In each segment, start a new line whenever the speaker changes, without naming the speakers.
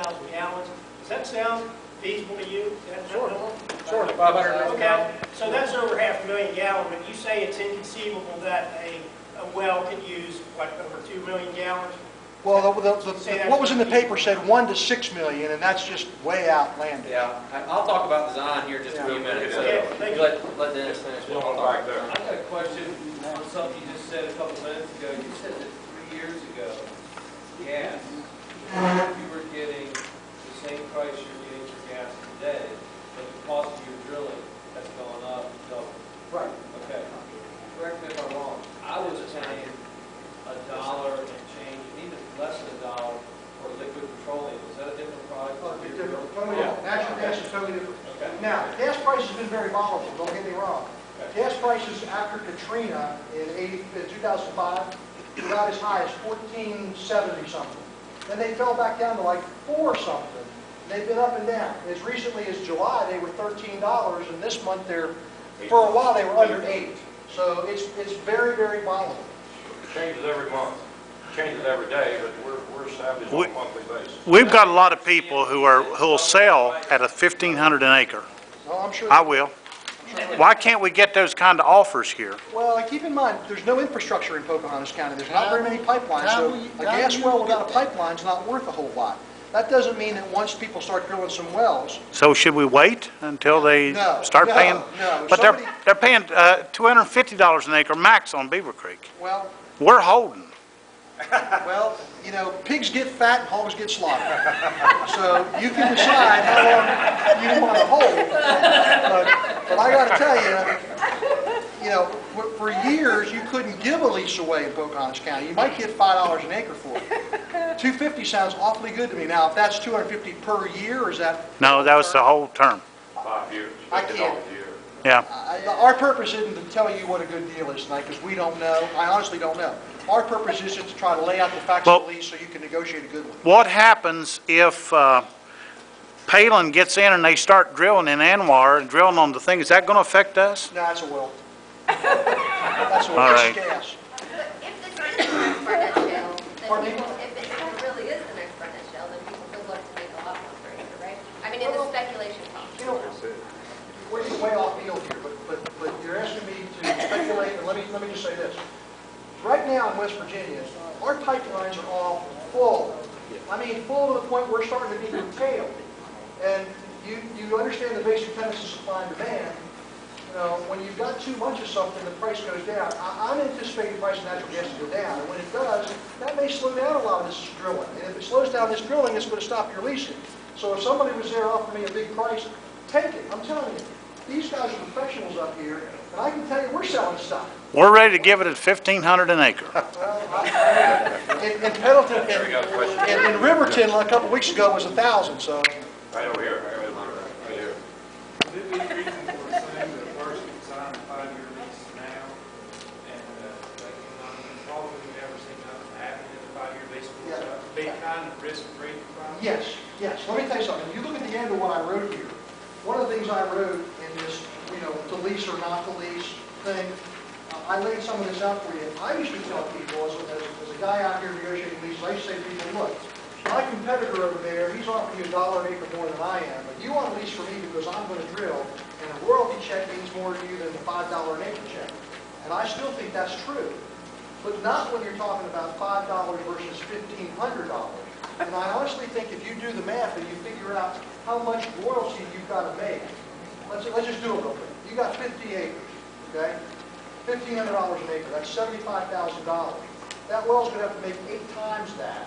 500,000 gallons. Does that sound feasible to you?
Sure. 500.
Okay, so that's over 500,000 gallons, but you say it's inconceivable that a well could use, what, over 2 million gallons?
Well, what was in the paper said 1 to 6 million, and that's just way outlandish.
Yeah, I'll talk about design here just a few minutes.
Okay, thank you.
Let Dennis finish.
I've got
a question on something you just said a couple minutes ago. You said that 3 years ago, gas, you were getting the same price you're getting for gas today, but the cost of your drilling has gone up double.
Right.
Okay. Correct me if I'm wrong. I was paying $1 and change, even less than $1 for liquid petroleum. Is that a different product?
Different. Totally different. Natural gas is totally different.
Okay.
Now, gas prices have been very volatile, don't get me wrong.
Okay.
Gas prices after Katrina in 2005 were about as high as $14.70 something. Then they fell back down to like $4 something. They've been up and down. As recently as July, they were $13, and this month for a while they were under $8. So it's very, very volatile.
It changes every month, changes every day, but we're established on a monthly basis.
We've got a lot of people who'll sell at a $1,500 an acre.
Well, I'm sure.
I will. Why can't we get those kind of offers here?
Well, keep in mind, there's no infrastructure in Pocahontas County. There's not very many pipelines, so a gas well without a pipeline is not worth a whole lot. That doesn't mean that once people start drilling some wells.
So should we wait until they start paying?
No.
But they're paying $250 an acre max on Beaver Creek.
Well,
We're holding.
well, you know, pigs get fat and hogs get slaughtered. So you can decide how long you want to hold. But I got to tell you, know, for years you couldn't give a lease away in Pocahontas County. You might get $5 an acre for it. $250 sounds awfully good to me. Now, if that's $250 per year, or is that?
No, that was the whole term.
5 years.
I can't.
Yeah.
Our purpose isn't to tell you what a good deal is tonight, because we don't know. I honestly don't know. Our purpose is just to try to lay out the facts of the lease so you can negotiate a good one.
What happens if Palin gets in and they start drilling in Anwar and drilling on the thing? Is that going to affect us?
No, that's a will. That's a will.
All
It's
right.
gas.
If this is an exponential, then
Pardon me?
people, if it really is an exponential, then people could look to make a lot more per acre, right? I mean, in the speculation cost.
You know, we're getting way off field here, but you're asking me to speculate, and let me just say this. Right now in West Virginia, our pipelines are all full. I mean, full to the point we're starting to be curtailed. And you understand the basic tenets of supply and demand. You know, when you've got too much of something, the price goes down. I'm anticipating the price of natural gas to go down. And when it does, that may slow down a lot of this drilling. And if it slows down this drilling, it's going to stop your leasing. So if somebody was there offering me a big price, take it. I'm telling you. These guys are professionals up here, and I can tell you we're selling stuff.
We're ready to give it at $1,500 an acre.
Well, in Pendleton, in Riverton, a couple of weeks ago was 1,000. So.
Right over here, right here.
Would it be reasonable to assume that first you sign a 5-year lease now, and probably never seen nothing happen in a 5-year lease? Be kind of risk-free process?
Yes, yes. Let me tell you something. You look at the end of what I wrote here. One of the things I wrote in this, you know, to lease or not to lease thing, I laid some of this out for you. I used to tell people, as a guy out here negotiating leases, I used to say to people, look, my competitor over there, he's offering you $1 an acre more than I am, but you want to lease for me because I'm going to drill, and a royalty check means more to you than the $5 an acre check. And I still think that's true. But not when you're talking about $5 versus $1,500. And I honestly think if you do the math and you figure out how much royalty you've got to make, let's just do it real quick. You got 50 acres, okay? $1,500 an acre, that's $75,000. That well's going to have to make 8 times that.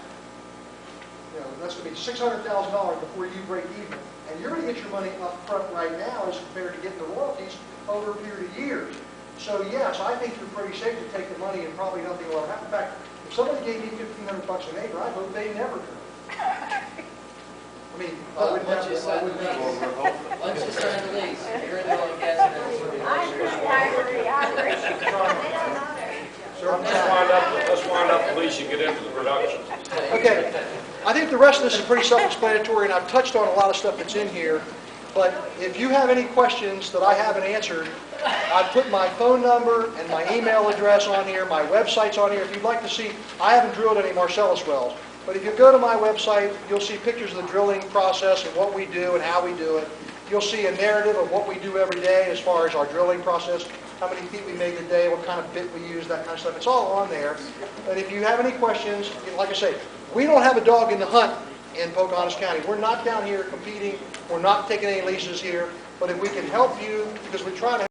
You know, that's going to be $600,000 before you break even. And you're going to get your money up front right now as compared to getting the royalties over a period of years. So yes, I think you're pretty safe to take the money and probably nothing will happen. In fact, if somebody gave me $1,500 an acre, I'd hope they never could. I mean,
Once you sign the lease, you're in the oil and gas industry.
I agree.
Let's wind up the lease and get into the production.
Okay, I think the rest of this is pretty self-explanatory, and I've touched on a lot of stuff that's in here. But if you have any questions that I haven't answered, I've put my phone number and my email address on here, my website's on here. If you'd like to see, I haven't drilled any Marcellus wells. But if you go to my website, you'll see pictures of the drilling process and what we do and how we do it. You'll see a narrative of what we do every day as far as our drilling process, how many feet we make a day, what kind of bit we use, that kind of stuff. It's all on there. And if you have any questions, like I say, we don't have a dog in the hunt in Pocahontas County. We're not down here competing. We're not taking any leases here. But if we can help you, because we're trying to